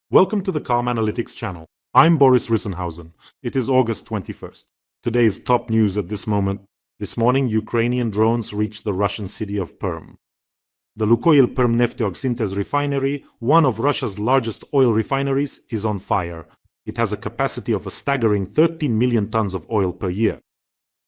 Welcome to the Calm Analytics channel. I'm Boris Rissenhausen. It is August 21st. Today's top news at this moment. This morning, Ukrainian drones reached the Russian city of Perm. The Lukoil Perm Nefteoxyntez refinery, one of Russia's largest oil refineries, is on fire. It has a capacity of a staggering 13 million tons of oil per year.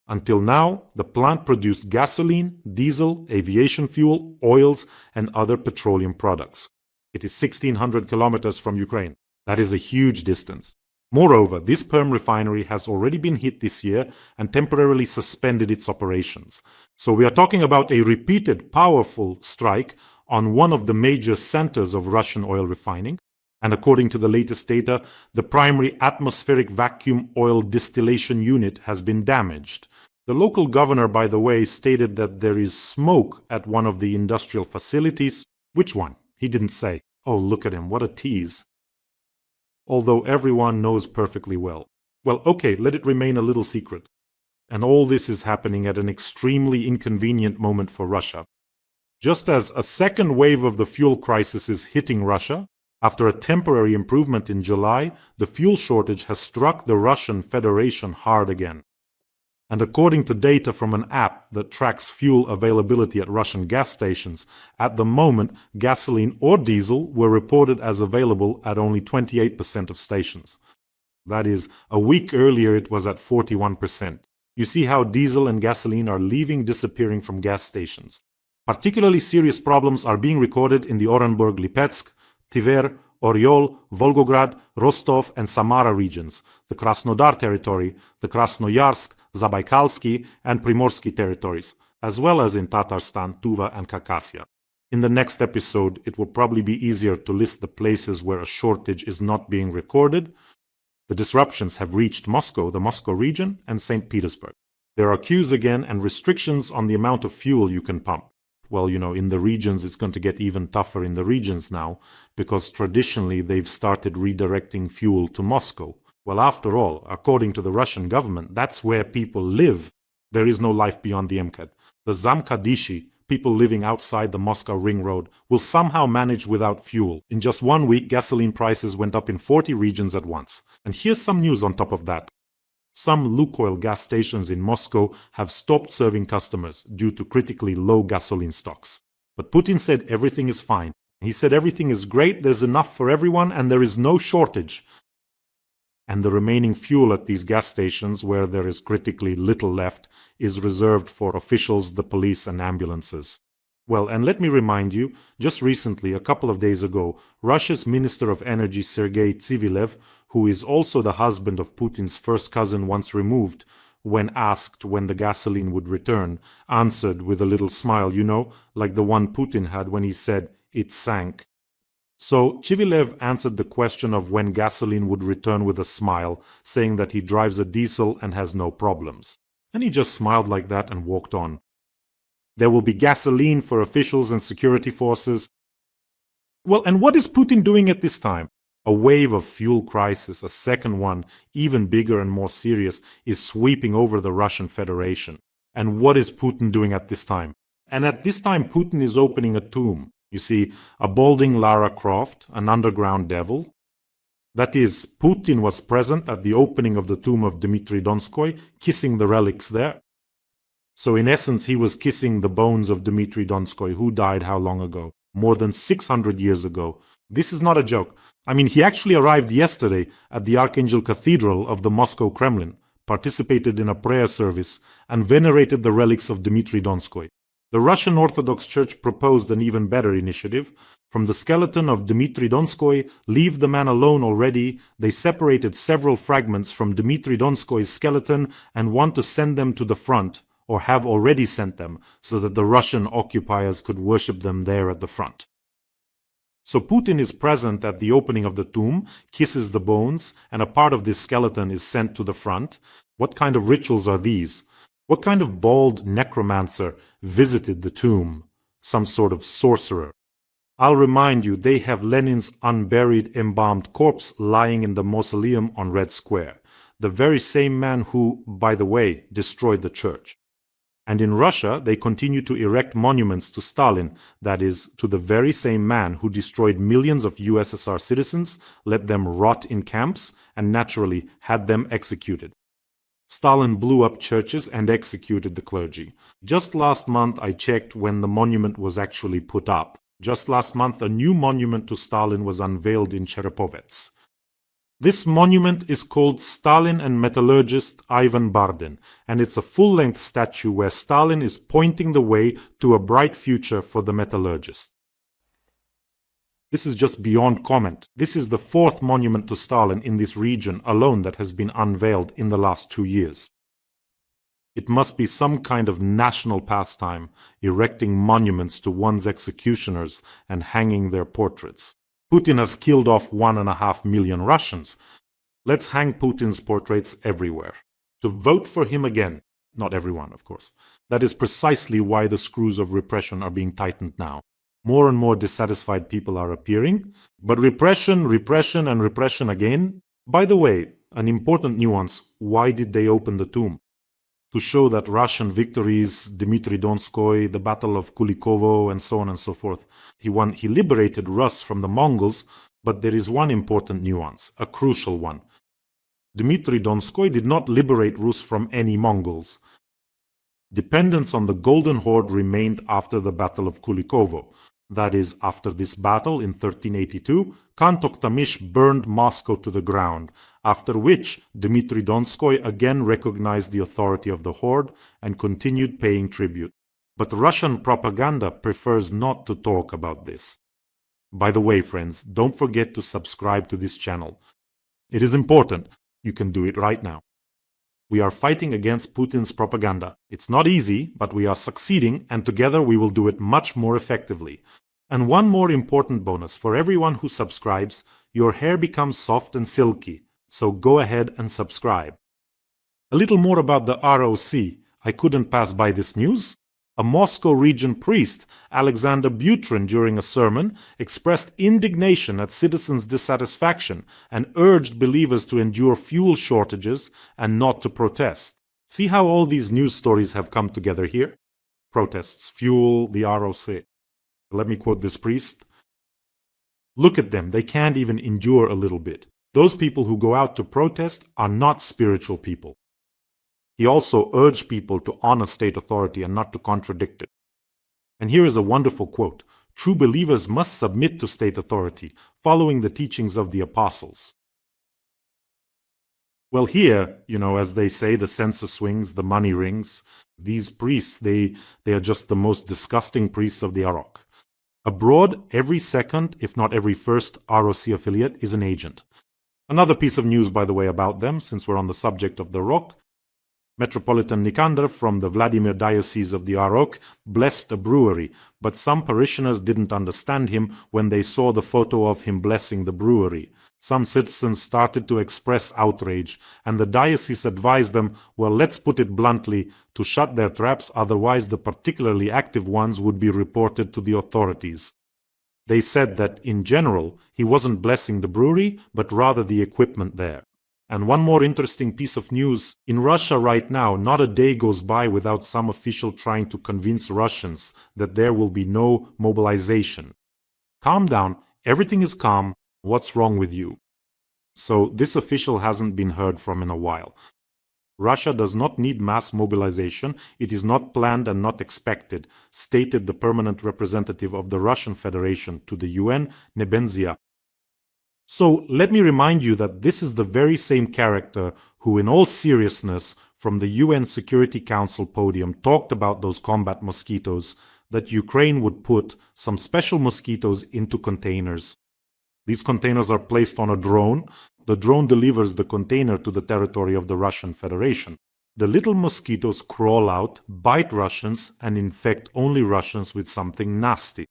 Until now, the plant produced gasoline, diesel, aviation fuel, oils, and other petroleum products. It is 1,600 kilometers from Ukraine. That is a huge distance. Moreover, this Perm refinery has already been hit this year and temporarily suspended its operations. So we are talking about a repeated, powerful strike on one of the major centers of Russian oil refining. And according to the latest data, the primary atmospheric vacuum oil distillation unit has been damaged. The local governor, by the way, stated that there is smoke at one of the industrial facilities. Which one? He didn't say. Oh, look at him, what a tease. Although everyone knows perfectly well. Well, okay, let it remain a little secret. And all this is happening at an extremely inconvenient moment for Russia. Just as a second wave of the fuel crisis is hitting Russia, after a temporary improvement in July, the fuel shortage has struck the Russian Federation hard again. And according to data from an app that tracks fuel availability at Russian gas stations, at the moment, gasoline or diesel were reported as available at only 28% of stations. That is, a week earlier it was at 41%. You see how diesel and gasoline are disappearing from gas stations. Particularly serious problems are being recorded in the Orenburg-Lipetsk, Tver, Oryol, Volgograd, Rostov, and Samara regions, the Krasnodar territory, the Krasnoyarsk, Zabaikalsky, and Primorsky territories, as well as in Tatarstan, Tuva, and Khakassia. In the next episode, it will probably be easier to list the places where a shortage is not being recorded. The disruptions have reached Moscow, the Moscow region, and St. Petersburg. There are queues again and restrictions on the amount of fuel you can pump. Well, in the regions, it's going to get even tougher in the regions now, because traditionally they've started redirecting fuel to Moscow. Well, after all, according to the Russian government, that's where people live. There is no life beyond the MCAD. The Zamkadishi, people living outside the Moscow Ring Road, will somehow manage without fuel. In just 1 week, gasoline prices went up in 40 regions at once. And here's some news on top of that. Some Lukoil gas stations in Moscow have stopped serving customers due to critically low gasoline stocks. But Putin said everything is fine. He said everything is great, there's enough for everyone, and there is no shortage. And the remaining fuel at these gas stations, where there is critically little left, is reserved for officials, the police, and ambulances. Well, and let me remind you, just recently, a couple of days ago, Russia's Minister of Energy Sergei Tsivilev, who is also the husband of Putin's first cousin once removed, when asked when the gasoline would return, answered with a little smile, like the one Putin had when he said, "It sank." So Tsivilev answered the question of when gasoline would return with a smile, saying that he drives a diesel and has no problems. And he just smiled like that and walked on. There will be gasoline for officials and security forces. Well, and what is Putin doing at this time? A wave of fuel crisis, a second one, even bigger and more serious, is sweeping over the Russian Federation. And what is Putin doing at this time? And at this time, Putin is opening a tomb. You see, a balding Lara Croft, an underground devil. That is, Putin was present at the opening of the tomb of Dmitry Donskoy, kissing the relics there. So in essence, he was kissing the bones of Dmitry Donskoy, who died how long ago? More than 600 years ago. This is not a joke. I mean, he actually arrived yesterday at the Archangel Cathedral of the Moscow Kremlin, participated in a prayer service, and venerated the relics of Dmitry Donskoy. The Russian Orthodox Church proposed an even better initiative. From the skeleton of Dmitry Donskoy, leave the man alone already, they separated several fragments from Dmitry Donskoy's skeleton and want to send them to the front, or have already sent them, so that the Russian occupiers could worship them there at the front. So Putin is present at the opening of the tomb, kisses the bones, and a part of this skeleton is sent to the front. What kind of rituals are these? What kind of bald necromancer visited the tomb? Some sort of sorcerer. I'll remind you, they have Lenin's unburied embalmed corpse lying in the mausoleum on Red Square. The very same man who, by the way, destroyed the church. And in Russia, they continue to erect monuments to Stalin, that is, to the very same man who destroyed millions of USSR citizens, let them rot in camps, and naturally had them executed. Stalin blew up churches and executed the clergy. Just last month, I checked when the monument was actually put up. Just last month, a new monument to Stalin was unveiled in Cherepovets. This monument is called Stalin and Metallurgist Ivan Bardin, and it's a full-length statue where Stalin is pointing the way to a bright future for the metallurgist. This is just beyond comment. This is the fourth monument to Stalin in this region alone that has been unveiled in the last 2 years. It must be some kind of national pastime, erecting monuments to one's executioners and hanging their portraits. Putin has killed off 1.5 million Russians. Let's hang Putin's portraits everywhere. To vote for him again. Not everyone, of course. That is precisely why the screws of repression are being tightened now. More and more dissatisfied people are appearing. But repression, and repression again. By the way, an important nuance. Why did they open the tomb? To show that Russian victories, Dmitry Donskoy, the Battle of Kulikovo, and so on and so forth. He liberated Rus from the Mongols, but there is one important nuance, a crucial one. Dmitry Donskoy did not liberate Rus from any Mongols. Dependence on the Golden Horde remained after the Battle of Kulikovo. That is, after this battle in 1382, Khan Toktamish burned Moscow to the ground, after which Dmitry Donskoy again recognized the authority of the Horde and continued paying tribute. But Russian propaganda prefers not to talk about this. By the way, friends, don't forget to subscribe to this channel. It is important. You can do it right now. We are fighting against Putin's propaganda. It's not easy, but we are succeeding, and together we will do it much more effectively. And one more important bonus, for everyone who subscribes, your hair becomes soft and silky, so go ahead and subscribe. A little more about the ROC. I couldn't pass by this news. A Moscow region priest, Alexander Butrin, during a sermon, expressed indignation at citizens' dissatisfaction and urged believers to endure fuel shortages and not to protest. See how all these news stories have come together here? Protests, fuel, the ROC. Let me quote this priest. Look at them, they can't even endure a little bit. Those people who go out to protest are not spiritual people. He also urged people to honor state authority and not to contradict it. And here is a wonderful quote. True believers must submit to state authority, following the teachings of the apostles. Well, here, as they say, the census swings, the money rings. These priests, they are just the most disgusting priests of the ATAK. Abroad, every second, if not every first ROC affiliate is an agent. Another piece of news, by the way, about them, since we're on the subject of the ROC. Metropolitan Nikander from the Vladimir Diocese of the ROC blessed a brewery, but some parishioners didn't understand him when they saw the photo of him blessing the brewery. Some citizens started to express outrage, and the diocese advised them, well, let's put it bluntly, to shut their traps, otherwise the particularly active ones would be reported to the authorities. They said that, in general, he wasn't blessing the brewery, but rather the equipment there. And one more interesting piece of news. In Russia right now, not a day goes by without some official trying to convince Russians that there will be no mobilization. Calm down, everything is calm, what's wrong with you? So this official hasn't been heard from in a while. Russia does not need mass mobilization, it is not planned and not expected, stated the permanent representative of the Russian Federation to the UN, Nebenzya. So let me remind you that this is the very same character who, in all seriousness, from the UN Security Council podium talked about those combat mosquitoes, that Ukraine would put some special mosquitoes into containers. These containers are placed on a drone. The drone delivers the container to the territory of the Russian Federation. The little mosquitoes crawl out, bite Russians, and infect only Russians with something nasty.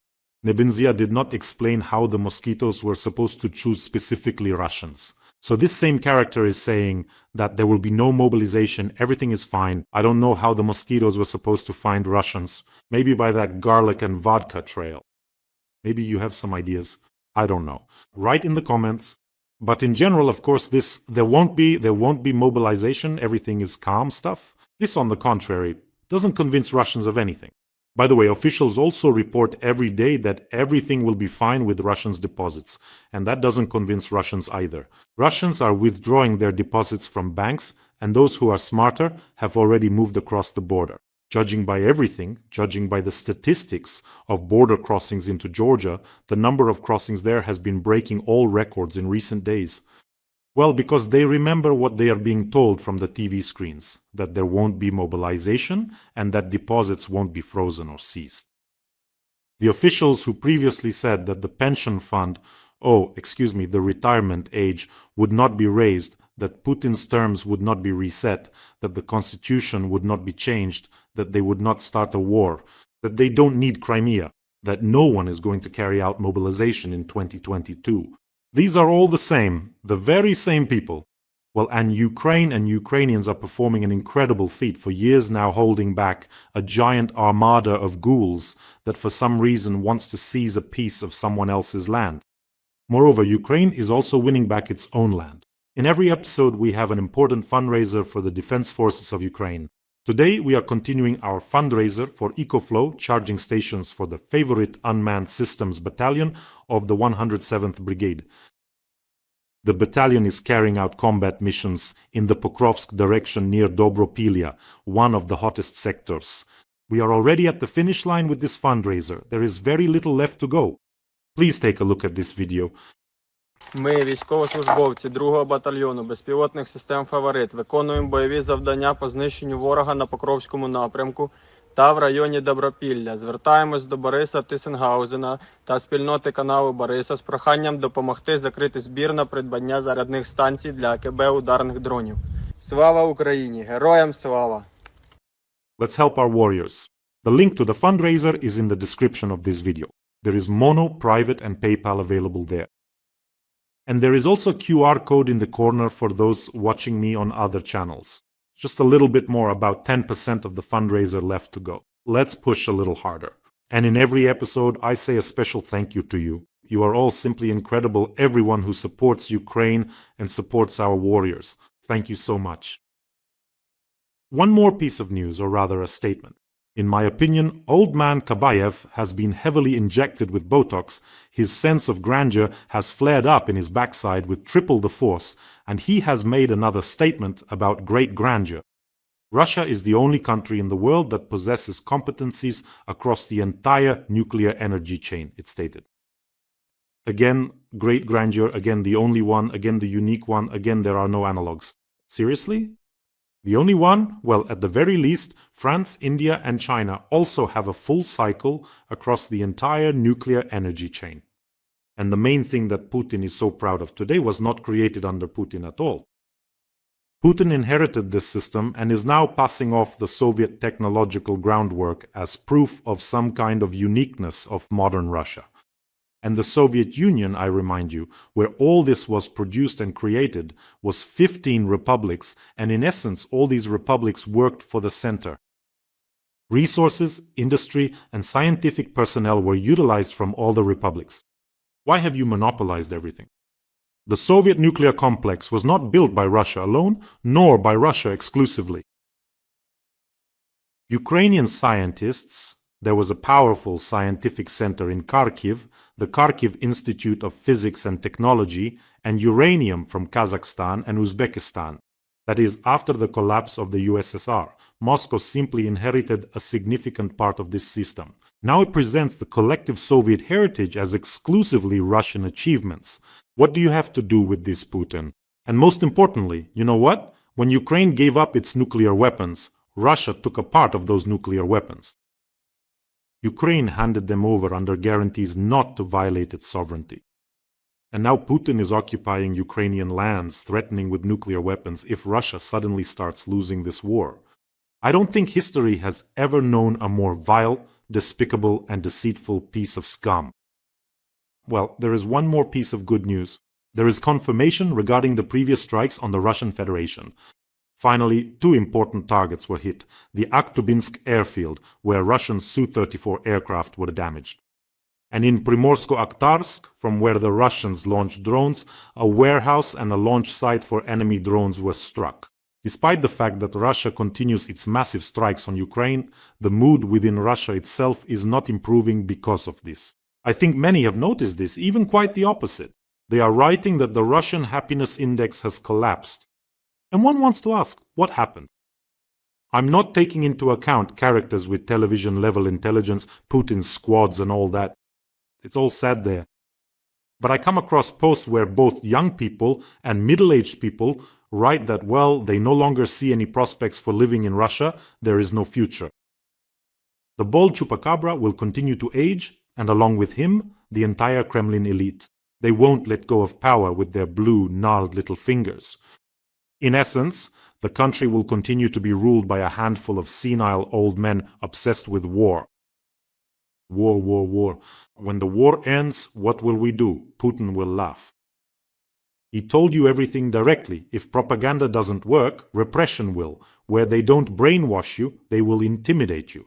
Nebenzya did not explain how the mosquitoes were supposed to choose specifically Russians. So this same character is saying that there will be no mobilization, everything is fine. I don't know how the mosquitoes were supposed to find Russians. Maybe by that garlic and vodka trail. Maybe you have some ideas. I don't know. Write in the comments. But in general, of course, there won't be mobilization. Everything is calm stuff. This, on the contrary, doesn't convince Russians of anything. By the way, officials also report every day that everything will be fine with Russians' deposits, and that doesn't convince Russians either. Russians are withdrawing their deposits from banks, and those who are smarter have already moved across the border. Judging by everything, judging by the statistics of border crossings into Georgia, the number of crossings there has been breaking all records in recent days. Well, because they remember what they are being told from the TV screens, that there won't be mobilization and that deposits won't be frozen or seized. The officials who previously said that the pension fund, the retirement age would not be raised, that Putin's terms would not be reset, that the constitution would not be changed, that they would not start a war, that they don't need Crimea, that no one is going to carry out mobilization in 2022. These are all the very same people. Well, and Ukraine and Ukrainians are performing an incredible feat for years now, holding back a giant armada of ghouls that for some reason wants to seize a piece of someone else's land. Moreover, Ukraine is also winning back its own land. In every episode, we have an important fundraiser for the defense forces of Ukraine. Today, we are continuing our fundraiser for EcoFlow charging stations for the favorite unmanned systems battalion of the 107th Brigade. The battalion is carrying out combat missions in the Pokrovsk direction near Dobropilya, one of the hottest sectors. We are already at the finish line with this fundraiser. There is very little left to go. Please take a look at this video. Ми, військовослужбовці 2-го батальйону безпілотних систем «Фаворит», виконуємо бойові завдання по знищенню ворога на Покровському напрямку та в районі Добропілля. Звертаємось до Бориса Тисенгаузена та спільноти каналу Бориса з проханням допомогти закрити збір на придбання зарядних станцій для АКБ ударних дронів. Слава Україні! Героям слава! Let's help our warriors. The link to the fundraiser is in the description of this video. There is mono, private and PayPal available there. And there is also a QR code in the corner for those watching me on other channels. Just a little bit more, about 10% of the fundraiser left to go. Let's push a little harder. And in every episode, I say a special thank you to you. You are all simply incredible, everyone who supports Ukraine and supports our warriors. Thank you so much. One more piece of news, or rather a statement. In my opinion, old man Kabayev has been heavily injected with Botox, his sense of grandeur has flared up in his backside with triple the force, and he has made another statement about great grandeur. Russia is the only country in the world that possesses competencies across the entire nuclear energy chain, it stated. Again, great grandeur, again the only one, again the unique one, again there are no analogues. Seriously? The only one? Well, at the very least, France, India and China also have a full cycle across the entire nuclear energy chain. And the main thing that Putin is so proud of today was not created under Putin at all. Putin inherited this system and is now passing off the Soviet technological groundwork as proof of some kind of uniqueness of modern Russia. And the Soviet Union, I remind you, where all this was produced and created, was 15 republics, and in essence all these republics worked for the center. Resources, industry, and scientific personnel were utilized from all the republics. Why have you monopolized everything? The Soviet nuclear complex was not built by Russia alone, nor by Russia exclusively. Ukrainian scientists, there was a powerful scientific center in Kharkiv, the Kharkiv Institute of Physics and Technology, and uranium from Kazakhstan and Uzbekistan. That is, after the collapse of the USSR, Moscow simply inherited a significant part of this system. Now it presents the collective Soviet heritage as exclusively Russian achievements. What do you have to do with this, Putin? And most importantly, you know what? When Ukraine gave up its nuclear weapons, Russia took a part of those nuclear weapons. Ukraine handed them over under guarantees not to violate its sovereignty. And now Putin is occupying Ukrainian lands, threatening with nuclear weapons if Russia suddenly starts losing this war. I don't think history has ever known a more vile, despicable, and deceitful piece of scum. Well, there is one more piece of good news. There is confirmation regarding the previous strikes on the Russian Federation. Finally, two important targets were hit: the Akhtubinsk airfield, where Russian Su-34 aircraft were damaged, and in Primorsko-Akhtarsk, from where the Russians launched drones, a warehouse and a launch site for enemy drones were struck. Despite the fact that Russia continues its massive strikes on Ukraine, the mood within Russia itself is not improving because of this. I think many have noticed this, even quite the opposite. They are writing that the Russian happiness index has collapsed. And one wants to ask, what happened? I'm not taking into account characters with television-level intelligence, Putin's squads and all that. It's all said there. But I come across posts where both young people and middle-aged people write that, well, they no longer see any prospects for living in Russia, there is no future. The bald chupacabra will continue to age, and along with him, the entire Kremlin elite. They won't let go of power with their blue, gnarled little fingers. In essence, the country will continue to be ruled by a handful of senile old men obsessed with war. War, war, war. When the war ends, what will we do? Putin will laugh. He told you everything directly. If propaganda doesn't work, repression will. Where they don't brainwash you, they will intimidate you.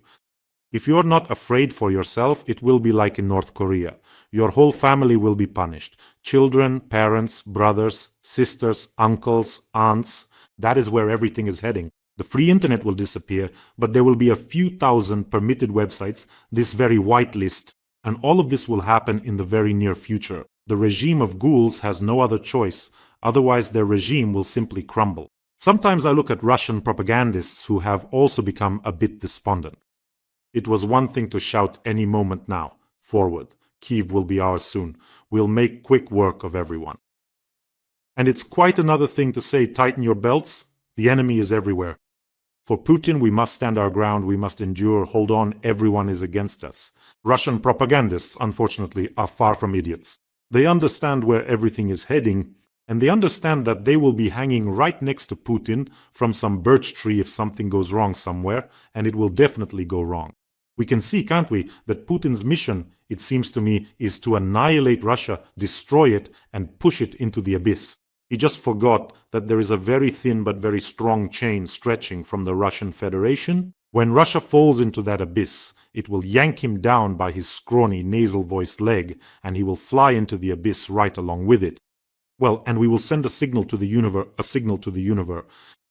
If you're not afraid for yourself, it will be like in North Korea. Your whole family will be punished. Children, parents, brothers, sisters, uncles, aunts. That is where everything is heading. The free internet will disappear, but there will be a few thousand permitted websites, this very whitelist, and all of this will happen in the very near future. The regime of ghouls has no other choice, otherwise their regime will simply crumble. Sometimes I look at Russian propagandists who have also become a bit despondent. It was one thing to shout any moment now, forward, Kiev will be ours soon, we'll make quick work of everyone. And it's quite another thing to say tighten your belts, the enemy is everywhere. For Putin, we must stand our ground, we must endure, hold on, everyone is against us. Russian propagandists, unfortunately, are far from idiots. They understand where everything is heading, and they understand that they will be hanging right next to Putin from some birch tree if something goes wrong somewhere, and it will definitely go wrong. We can see, can't we, that Putin's mission, it seems to me, is to annihilate Russia, destroy it, and push it into the abyss. He just forgot that there is a very thin but very strong chain stretching from the Russian Federation. When Russia falls into that abyss, it will yank him down by his scrawny, nasal-voiced leg, and he will fly into the abyss right along with it. Well, and we will send a signal to the universe,